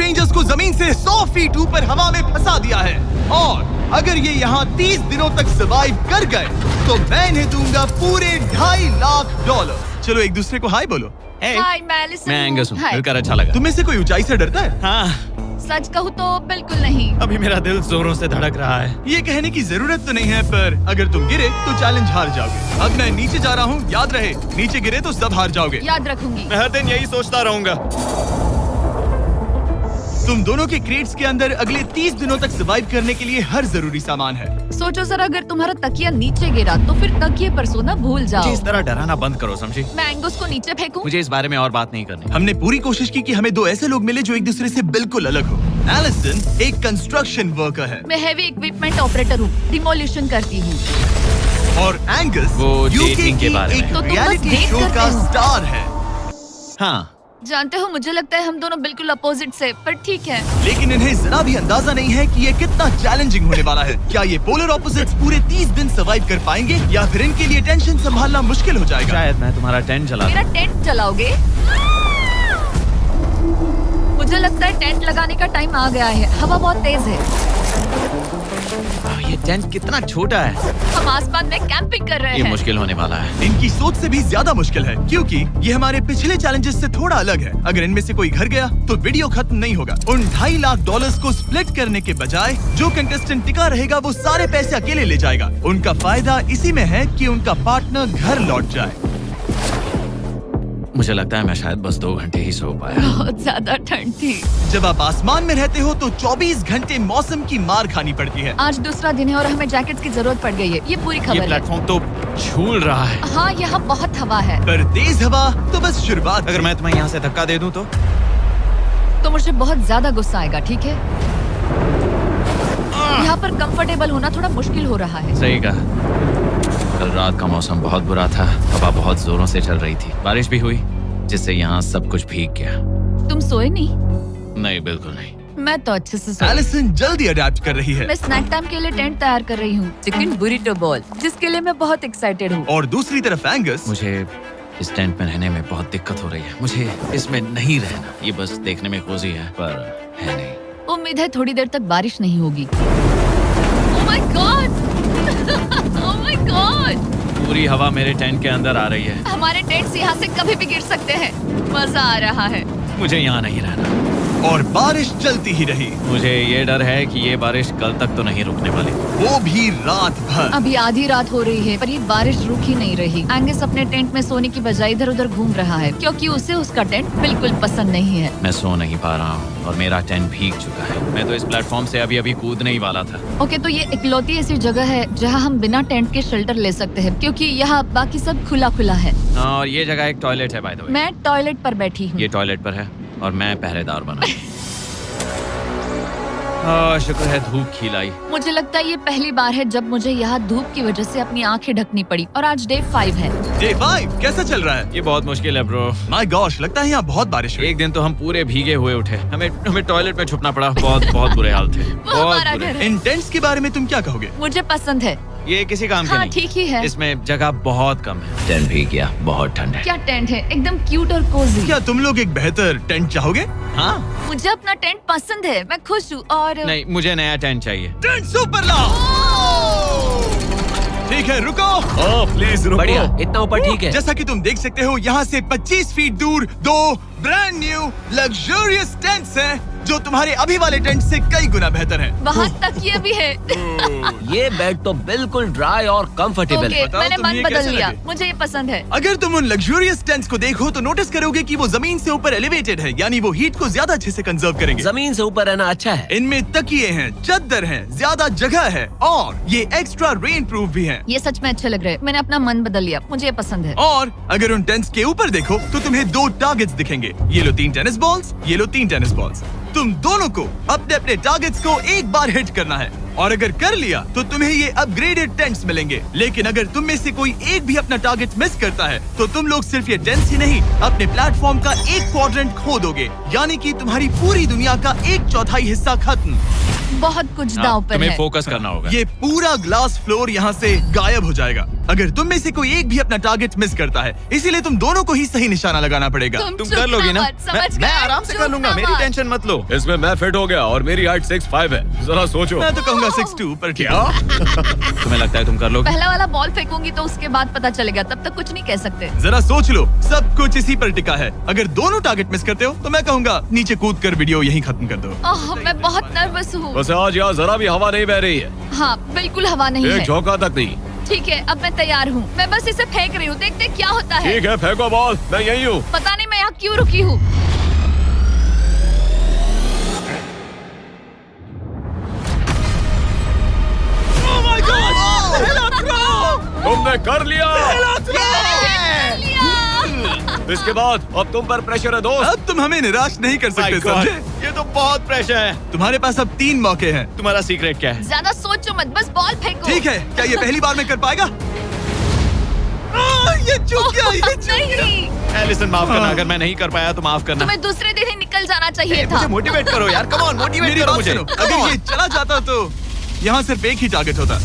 Strangers को जमीन से 100 फीट ऊपर हवा में फंसा दिया है और अगर ये यहाँ 30 दिनों तक सर्वाइव कर गए तो मैं इन्हें दूंगा पूरे $2.5 लाख। चलो एक दूसरे को हाय बोलो। हाय, मैं एलिसन मैं एंगस हूँ, हाय। मिलकर अच्छा लगा। तुम में से कोई ऊंचाई से डरता है? हाँ, सच कहूँ तो बिल्कुल नहीं। अभी मेरा दिल जोरों से धड़क रहा है। ये कहने की जरूरत तो नहीं है, पर अगर तुम गिरे तो चैलेंज हार जाओगे। अब मैं नीचे जा रहा हूँ, याद रहे नीचे गिरे तो सब हार जाओगे। याद रखूंगी। मैं हर दिन यही सोचता रहूंगा। तुम दोनों के क्रेट्स के अंदर अगले 30 दिनों तक सर्वाइव करने के लिए हर जरूरी सामान है। सोचो सर, अगर तुम्हारा तकिया नीचे गिरा तो फिर तकिए पर सोना भूल मुझे जाओ। इस तरह डराना बंद करो, समझी? मैं एंगस को नीचे फेंकूं? मुझे इस बारे में और बात नहीं करनी। हमने पूरी कोशिश की कि हमें दो ऐसे लोग मिले जो एक दूसरे से बिल्कुल अलग हो। एलिसन एक कंस्ट्रक्शन वर्कर है मैं हेवी इक्विपमेंट ऑपरेटर हूँ, डिमोलिशन करती हूँ। और एंगस वो यूके dating के की बारे में। एक तो तुम बस रियलिटी date शो करते का हो। स्टार है। हाँ, जानते हो, मुझे लगता है हम दोनों बिल्कुल अपोजिट से, पर ठीक है। लेकिन इन्हें जरा भी अंदाजा नहीं है कि ये कितना चैलेंजिंग होने वाला है। क्या ये पोलर ऑपोजिट्स पूरे 30 दिन सर्वाइव कर पाएंगे या फिर इनके लिए टेंशन संभालना मुश्किल हो जाएगा? शायद मैं तुम्हारा टेंट जला मेरा टेंट जलाओगे? मुझे लगता है टेंट लगाने का टाइम आ गया है। हवा बहुत तेज है। ये टेंट कितना छोटा है। हम आसमान में कैंपिंग कर रहे ये हैं। मुश्किल होने वाला है। इनकी सोच से भी ज्यादा मुश्किल है क्योंकि ये हमारे पिछले चैलेंजेस से थोड़ा अलग है। अगर इनमें से कोई घर गया तो वीडियो खत्म नहीं होगा। उन $2.5 लाख को स्प्लिट करने के बजाय जो कंटेस्टेंट टिका रहेगा वो सारे पैसे अकेले ले जाएगा। उनका फायदा इसी में है कि उनका पार्टनर घर लौट जाए। मुझे लगता है मैं शायद बस 2 घंटे ही सो पाया। बहुत ज्यादा ठंड थी। जब आप आसमान में रहते हो तो 24 घंटे मौसम की मार खानी पड़ती है। आज दूसरा दिन है और हमें जैकेट्स की जरूरत पड़ गई है। ये पूरी ये खबर है। प्लेटफॉर्म तो झूल रहा है। हाँ, यहाँ बहुत हवा है। पर तेज हवा तो बस शुरुआत। अगर मैं तुम्हें यहाँ से धक्का दे दूं तो मुझे बहुत ज्यादा गुस्सा आएगा, ठीक है? यहाँ पर कंफर्टेबल होना थोड़ा मुश्किल हो रहा है। सही कहा। कल रात का मौसम बहुत बुरा था। हवा बहुत जोरों से चल रही थी। बारिश भी हुई जिससे यहाँ सब कुछ भीग गया। तुम सोए नहीं? नहीं, बिल्कुल नहीं। मैं तो अच्छे से सोई। एलिसन जल्दी अडेप्ट कर रही है मैं स्नैक टाइम के लिए टेंट तैयार कर रही हूँ, चिकन बुरिटो बॉल, जिसके लिए मैं बहुत एक्साइटेड हूँ। और दूसरी तरफ एंगस मुझे इस टेंट में रहने में बहुत दिक्कत हो रही है। मुझे इसमें नहीं रहना। ये बस देखने में कोजी है पर है नहीं। उम्मीद है थोड़ी देर तक बारिश नहीं होगी। Oh my God! Oh my God! पूरी हवा मेरे टेंट के अंदर आ रही है। हमारे टेंट्स यहाँ से कभी भी गिर सकते हैं। मजा आ रहा है। मुझे यहाँ नहीं रहना। और बारिश चलती ही रही, मुझे ये डर है कि ये बारिश कल तक तो नहीं रुकने वाली। वो भी रात भर। अभी आधी रात हो रही है पर ये बारिश रुक ही नहीं रही। एंगस अपने टेंट में सोने की बजाय इधर उधर घूम रहा है क्योंकि उसे उसका टेंट बिल्कुल पसंद नहीं है। मैं सो नहीं पा रहा हूँ और मेरा टेंट भीग चुका है। मैं तो इस प्लेटफॉर्म से अभी कूदने ही वाला था। ओके, तो ये इकलौती ऐसी जगह है जहाँ हम बिना टेंट के शेल्टर ले सकते हैं क्योंकि यहाँ बाकी सब खुला खुला है। और ये जगह एक टॉयलेट है बाय द वे। मैं टॉयलेट पर बैठी हूँ। ये टॉयलेट पर है और मैं पहरेदार बना। शुक्र है धूप खिलाई। मुझे लगता है ये पहली बार है जब मुझे यहाँ धूप की वजह से अपनी आंखें ढकनी पड़ी और आज डे 5 है। डे 5 कैसा चल रहा है? ये बहुत मुश्किल है ब्रो। माय गॉश, लगता है यहाँ बहुत बारिश हुई। एक दिन तो हम पूरे भीगे हुए उठे। हमें टॉयलेट में छुपना पड़ा। बहुत बुरे हाल थे। वो हमारा घर है। इन टेंट्स के बारे में तुम क्या कहोगे? मुझे पसंद है। ये किसी काम के हाँ, नहीं। ठीक ही है। इसमें जगह बहुत कम है। टेंट भीग गया। बहुत ठंड है। क्या टेंट है, एकदम क्यूट और कोजी। क्या तुम लोग एक बेहतर टेंट चाहोगे? हाँ, मुझे अपना टेंट पसंद है, मैं खुश हूँ। और नहीं, मुझे नया टेंट चाहिए। टेंट सुपर लाओ। ठीक है, रुको। प्लीज रुको। बढ़िया, इतना ऊपर ठीक है। जैसा कि तुम देख सकते हो यहाँ से 25 फीट दूर 2 ब्रांड न्यू लग्जरियस टेंट्स हैं जो तुम्हारे अभी वाले टेंट से कई गुना बेहतर हैं। वहाँ तकिए भी है। ये बेड तो बिल्कुल ड्राई और कंफर्टेबल ओके, है। बताओ मैंने तुम्हें मन ये बदल कैसे लिया। लगे? मुझे ये पसंद है। अगर तुम उन लग्जरियस टेंट्स को देखो तो नोटिस करोगे कि वो जमीन से ऊपर एलिवेटेड है, यानी वो हीट को ज्यादा अच्छे से कंजर्व करेंगे। जमीन से ऊपर रहना अच्छा है। इनमें तकिए हैं, चद्दर हैं, ज्यादा जगह है और ये एक्स्ट्रा रेन प्रूफ भी हैं। ये सच में अच्छे लग रहे हैं। मैंने अपना मन बदल लिया, मुझे ये पसंद है। और अगर उन टेंट्स के ऊपर देखो तो तुम्हें 2 टारगेट्स दिखेंगे। ये लो 3 टेनिस बॉल्स, ये लो 3 टेनिस बॉल्स। तुम दोनों को अपने अपने टारगेट्स को एक बार हिट करना है और अगर कर लिया तो तुम्हें ये अपग्रेडेड टेंट्स मिलेंगे। लेकिन अगर तुम में से कोई एक भी अपना टारगेट मिस करता है तो तुम लोग सिर्फ ये टेंट्स ही नहीं अपने प्लेटफॉर्म का एक क्वाड्रेंट खो दोगे, यानी कि तुम्हारी पूरी दुनिया का 1/4 हिस्सा खत्म। बहुत कुछ दांव पर तुम्हें है। फोकस करना होगा। ये पूरा ग्लास फ्लोर यहाँ से गायब हो जाएगा। अगर तुम में से कोई एक भी अपना टारगेट मिस करता है, इसीलिए तुम दोनों को ही सही निशाना लगाना पड़ेगा। तुम कर लोगी ना? मैं आराम से कर लूंगा, मेरी टेंशन मत लो। इसमें मैं फिट हो गया और मेरी हाइट 6'5" है। जरा सोचो। मैं तो कहूँगा 6'2", पर क्या? तुम्हें लगता है तुम कर लोगे? पहला वाला बॉल फेंकूंगी तो उसके बाद पता चलेगा, तब तक कुछ नहीं कह सकते। जरा सोच लो, सब कुछ इसी पर टिका है। अगर दोनों टारगेट मिस करते हो तो मैं कहूँगा नीचे कूद कर वीडियो यहीं खत्म कर दो। ओह, मैं बहुत नर्वस हूँ। बस आज यहाँ जरा भी हवा नहीं बह रही है, हाँ, बिल्कुल हवा नहीं एक है। झोंका तक नहीं। ठीक है, अब मैं तैयार हूँ। मैं बस इसे फेंक रही हूँ, देखते क्या होता है। ठीक है, फेंको बॉल, मैं यही हूँ। पता नहीं मैं यहाँ क्यों रुकी हूँ। तुमने कर लिया। इसके बाद अब तुम पर प्रेशर है दोस्त। अब तुम हमें निराश नहीं कर सकते, समझे? ये तो बहुत प्रेशर है। तुम्हारे पास अब 3 मौके हैं। तुम्हारा सीक्रेट क्या है? ज्यादा सोचो मत, बस बॉल फेंको। ठीक है, क्या ये पहली बार में कर पाएगा? ये चूक गया, ये चूक गया। नहीं, एलिसन माफ करना, अगर मैं नहीं कर पाया तो माफ करना। तुम्हें दूसरे दिन ही निकल जाना चाहिए था। मुझे मोटिवेट करो यार, कम ऑन, मोटिवेट मेरी करो बात मुझे। सुनो, अगर ये चला जाता तो यहाँ सिर्फ एक ही टारगेट होता।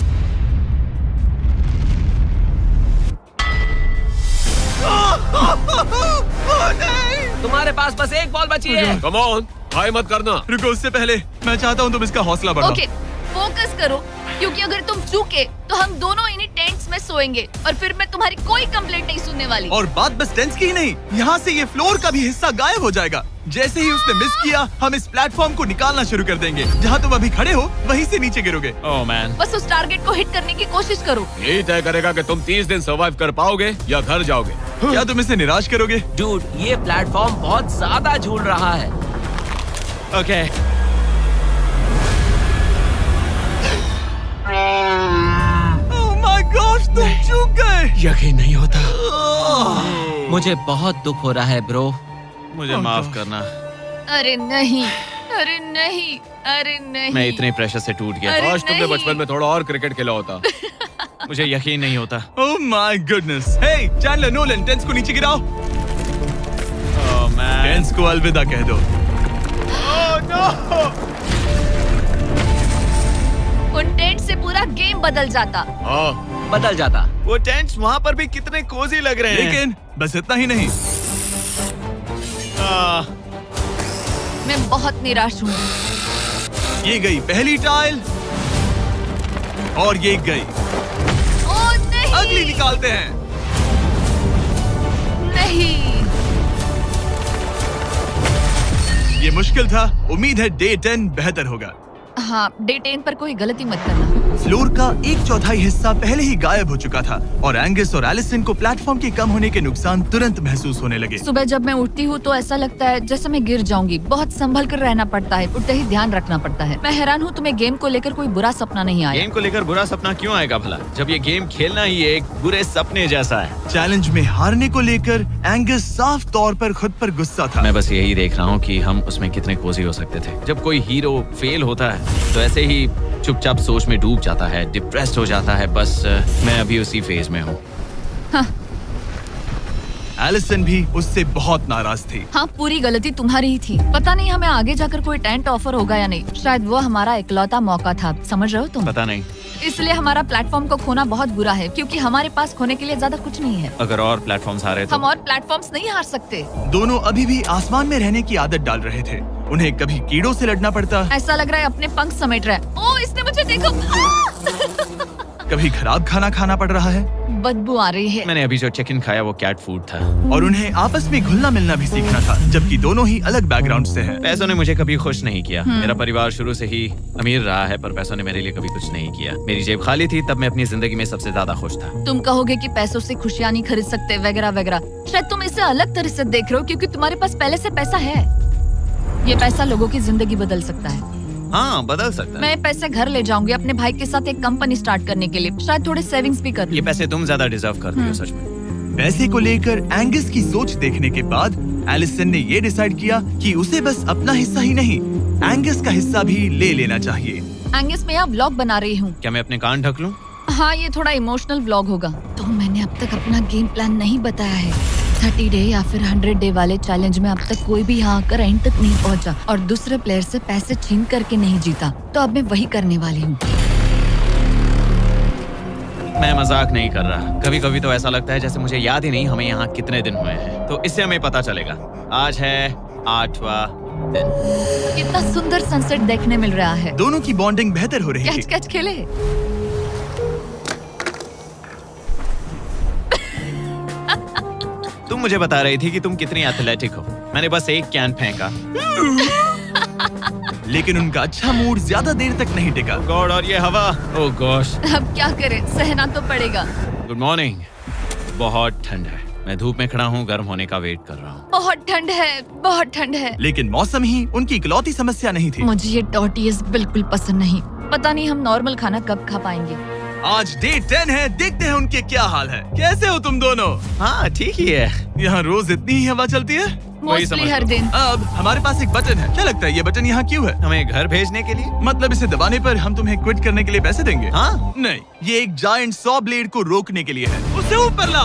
तुम्हारे पास बस एक बॉल बची है। कम ऑन, हाई मत करना। रुको, उससे पहले मैं चाहता हूँ तुम इसका हौसला बढ़ाओ। ओके, फोकस करो, क्योंकि अगर तुम चूके तो हम दोनों इन्हीं टेंट्स में सोएंगे और फिर मैं तुम्हारी कोई कंप्लेंट नहीं सुनने वाली। और बात बस टेंस की ही नहीं, यहाँ से ये फ्लोर का भी हिस्सा गायब हो जाएगा। जैसे ही उसने मिस किया, हम इस प्लेटफॉर्म को निकालना शुरू कर देंगे। जहाँ तुम अभी खड़े हो, वहीं से नीचे गिरोगे। ओह मैन, बस उस टारगेट को हिट करने की कोशिश करो। यही तय करेगा कि तुम 30 दिन सर्वाइव कर पाओगे या घर जाओगे। क्या तुम इसे निराश करोगे? डूड, ये प्लेटफॉर्म बहुत ज्यादा झूल रहा है। ओके। ओह माय गॉड, तुम चूक गए। यकीन नहीं होता। मुझे बहुत दुख हो रहा है ब्रो। मुझे माफ करना, अरे नहीं, अरे नहीं, अरे नहीं। मैं इतने प्रेशर से टूट गया। अरे काश तुमने नहीं। बचपन में थोड़ा और क्रिकेट खेला होता। मुझे यकीन नहीं होता। Oh my goodness. Hey Chandler, Nolan, tents को नीचे गिराओ। ओह मैन, टेंस को अलविदा कह दो। उन टेंट से पूरा गेम बदल जाता। हाँ, बदल जाता। वो टेंट्स वहाँ पर भी कितने कोजी लग रहे हैं। लेकिन बस इतना ही नहीं, मैं बहुत निराश हूँ। ये गई पहली टाइल और ये गई ओह नहीं, अगली। निकालते हैं। नहीं। ये मुश्किल था, उम्मीद है डे 10 बेहतर होगा। हाँ, डे 10 पर कोई गलती मत करना। फ्लोर का 1/4 हिस्सा पहले ही गायब हो चुका था और एंगस और एलिसन को प्लेटफॉर्म के कम होने के नुकसान तुरंत महसूस होने लगे। सुबह जब मैं उठती हूँ तो ऐसा लगता है जैसे मैं गिर जाऊंगी। बहुत संभल कर रहना पड़ता है, उठते ही ध्यान रखना पड़ता है। मैं हैरान हूँ तुम्हें गेम को लेकर कोई बुरा सपना नहीं आया। गेम को लेकर बुरा सपना क्यों आएगा भला, जब ये गेम खेलना ही एक बुरे सपने जैसा है। चैलेंज में हारने को लेकर एंगस साफ तौर पर खुद पर गुस्सा था। मैं बस यही देख रहा हूँ कि हम उसमें कितने कोजी हो सकते थे। जब कोई हीरो फेल होता है तो ऐसे ही चुपचाप सोच में डूब जाता है, डिप्रेस्ड हो जाता है। बस मैं अभी उसी फेज में हूँ। एलिसन भी उससे बहुत नाराज थी। हाँ, पूरी गलती तुम्हारी ही थी। पता नहीं हमें आगे जाकर कोई टेंट ऑफर होगा या नहीं। शायद वो हमारा इकलौता मौका था, समझ रहे हो तुम? पता नहीं, इसलिए हमारा प्लेटफॉर्म को खोना बहुत बुरा है, क्योंकि हमारे पास खोने के लिए ज्यादा कुछ नहीं है। अगर और प्लेटफॉर्म्स आ रहे तो हम और प्लेटफॉर्म्स नहीं हार सकते। दोनों अभी भी आसमान में रहने की आदत डाल रहे थे। उन्हें कभी कीड़ों से लड़ना पड़ता, ऐसा लग रहा है अपने पंख समेट रहा है। ओह, इसने मुझे देखो। कभी खराब खाना खाना पड़ रहा है बदबू आ रही है। मैंने अभी जो चिकन खाया वो कैट फूड था। और उन्हें आपस में घुलना मिलना भी सीखना था, जबकि दोनों ही अलग बैकग्राउंड से हैं। पैसों ने मुझे कभी खुश नहीं किया। मेरा परिवार शुरू से ही अमीर रहा है, पर पैसों ने मेरे लिए कभी कुछ नहीं किया। मेरी जेब खाली थी तब मैं अपनी जिंदगी में सबसे ज्यादा खुश था। तुम कहोगे कि पैसों से खुशियां नहीं खरीद सकते वगैरह वगैरह। शायद तुम इसे अलग तरह से देख रहे हो, क्योंकि तुम्हारे पास पहले से पैसा है। ये पैसा लोगों की जिंदगी बदल सकता है। हाँ, बदल सकता है। मैं पैसे घर ले जाऊंगी अपने भाई के साथ एक कंपनी स्टार्ट करने के लिए। शायद थोड़े सेविंग्स भी कर ये लूं। पैसे तुम ज्यादा डिजर्व करती हो सच में। पैसे को लेकर एंगस की सोच देखने के बाद एलिसन ने ये डिसाइड किया कि उसे बस अपना हिस्सा ही नहीं, एंगस का हिस्सा भी ले लेना चाहिए। एंगस, मैं यहाँ व्लॉग बना रही हूँ। क्या मैं अपने कान ढक लूं? हाँ, ये थोड़ा इमोशनल व्लॉग होगा। तो मैंने अब तक अपना गेम प्लान नहीं बताया है। 30 डे या फिर 100 डे वाले चैलेंज में अब तक कोई भी यहाँ आकर एंड तक नहीं पहुँचा और दूसरे प्लेयर से पैसे छीन करके नहीं जीता। तो अब मैं वही करने वाली हूँ। मैं मजाक नहीं कर रहा। कभी कभी तो ऐसा लगता है जैसे मुझे याद ही नहीं हमें यहाँ कितने दिन हुए हैं। तो इससे हमें पता चलेगा। आज है 8वां दिन। कितना सुंदर सनसेट देखने मिल रहा है। दोनों की बॉन्डिंग बेहतर हो रही कैच है। कैच खेले। तुम मुझे बता रही थी कि तुम कितनी एथलेटिक हो। मैंने बस एक कैन फेंका। लेकिन उनका अच्छा मूड ज्यादा देर तक नहीं टिका। गॉड, और ये हवा। ओह गॉश। अब क्या करें, सहना तो पड़ेगा। Good morning. बहुत ठंड है। मैं धूप में खड़ा हूँ, गर्म होने का वेट कर रहा हूँ। बहुत ठंड है, बहुत ठंड है। लेकिन मौसम ही उनकी इकलौती समस्या नहीं थी। मुझे ये टॉर्टियस बिल्कुल पसंद नहीं। पता नहीं हम नॉर्मल खाना कब खा पाएंगे। आज डे 10 है, देखते हैं उनके क्या हाल है। कैसे हो तुम दोनों? हाँ ठीक ही है। यहाँ रोज इतनी ही हवा चलती है। वही समझ मोस्टली हर लो। दिन। अब हमारे पास एक बटन है। क्या लगता है ये बटन यहाँ क्यों है? हमें घर भेजने के लिए। मतलब इसे दबाने पर हम तुम्हें क्विट करने के लिए पैसे देंगे? हाँ। नहीं, ये एक जायंट सॉ ब्लेड को रोकने के लिए है। उसे ऊपर ला।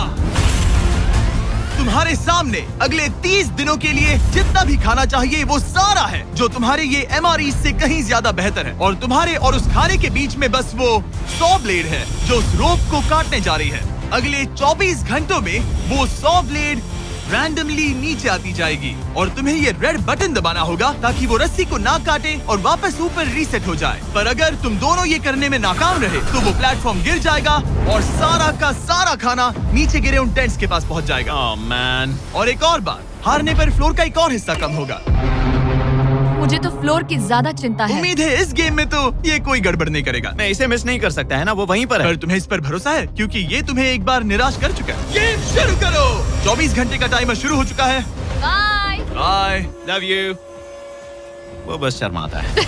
तुम्हारे सामने अगले 30 दिनों के लिए जितना भी खाना चाहिए वो सारा है, जो तुम्हारे ये MRE से कहीं ज्यादा बेहतर है। और तुम्हारे और उस खाने के बीच में बस वो सॉ ब्लेड है जो उस रोप को काटने जा रही है। अगले 24 घंटों में वो सॉ ब्लेड रैंडमली नीचे आती जाएगी और तुम्हें ये रेड बटन दबाना होगा ताकि वो रस्सी को ना काटे और वापस ऊपर रीसेट हो जाए। पर अगर तुम दोनों ये करने में नाकाम रहे तो वो प्लेटफॉर्म गिर जाएगा और सारा का सारा खाना नीचे गिरे उन टेंट्स के पास पहुंच जाएगा। Oh man. और एक और बात, हारने पर फ्लोर का एक और हिस्सा कम होगा। मुझे तो फ्लोर की ज्यादा चिंता है। उम्मीद है इस गेम में तो ये कोई गड़बड़ नहीं करेगा। मैं इसे मिस नहीं कर सकता है ना, वो वहीं पर है। पर तुम्हें इस पर भरोसा है क्योंकि ये तुम्हें एक बार निराश कर चुका है। गेम शुरू करो। 24 घंटे का टाइमर शुरू हो चुका है। बाय। बाय। Love you. वो बस शर्माता है।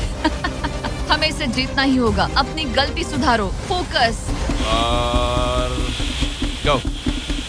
हमें इसे जीतना ही होगा। अपनी गलती सुधारो। फोकस। और गो।